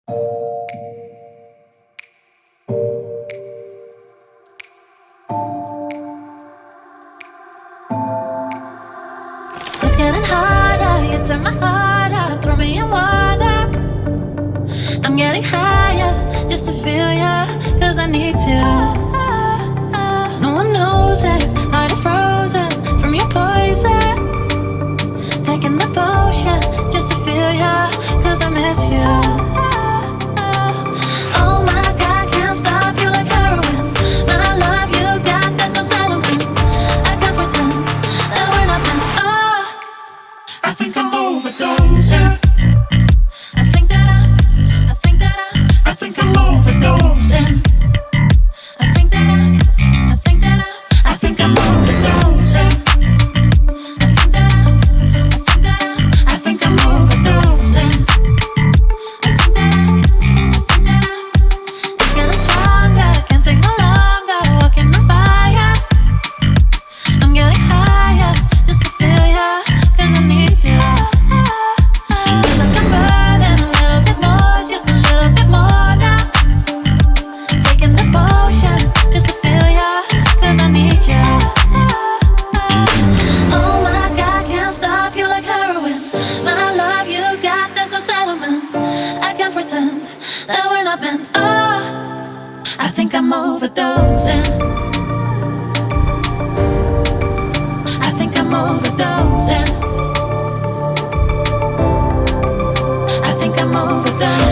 It's getting harder, you turn my heart up, throw me in water. I'm getting higher, just to feel ya, cause I need to. No one knows it, heart is frozen from your poison. Taking the potion, just to feel ya, cause I miss you. Oh my God, can't stop you like heroin. My love you got, there's no settlement. I can't pretend that we're nothing. Oh, I think I'm overdosing. I think that I think I'm overdosing. I think that I think I'm overdosing. I think I'm overdosing. it's getting stronger, can't take no longer, walking on fire. I'm getting higher, just to feel ya, cause I need to. Feels like I'm burning a little bit more, just a little bit more now. Taking the potion, just to feel ya, cause I need ya. Oh my God, can't stop you like heroin. My love you got, there's no settlement. I can't pretend that we're not meant. Oh, I think I'm overdosing. I think I'm overdosing. I think I'm overdosing.